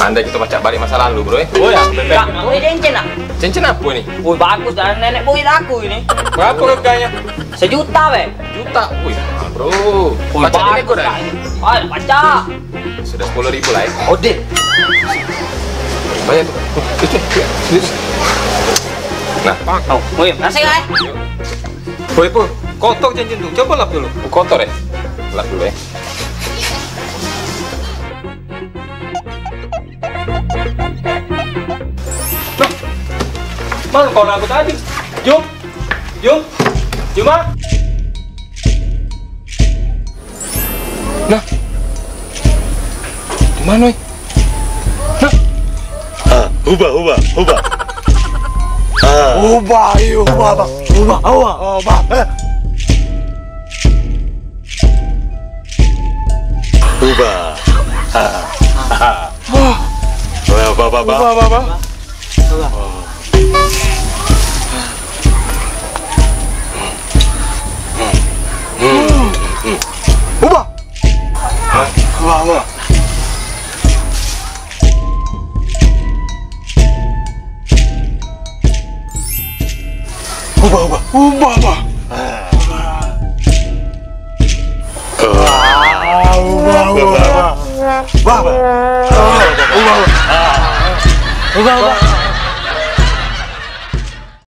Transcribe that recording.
Andai kita baca balik masa lalu, bro. Oh ya, Kak, aku cincin nak. Cincin apa ini? Wih bagus dan nenek buyut aku ini. Berapa harganya? 1 juta be. Juta. Wih, mahal, bro. Wih, Baca ini bagus, kok dah. Kak, ini. Ayo baca. Sudah 10.000 lah ya. Ode. Bayar tuh. Nah, Oh, wih, nasi kan? Boy po, kotor cincin tuh. Coba lap dulu. kotor ya? Lap dulu ya. Mana kau aku tadi? Jum, Juma. Nah. Di mana, weh? Nah. Ubah. Ubah, ayo, ubah, bang. Ubah. Ubah.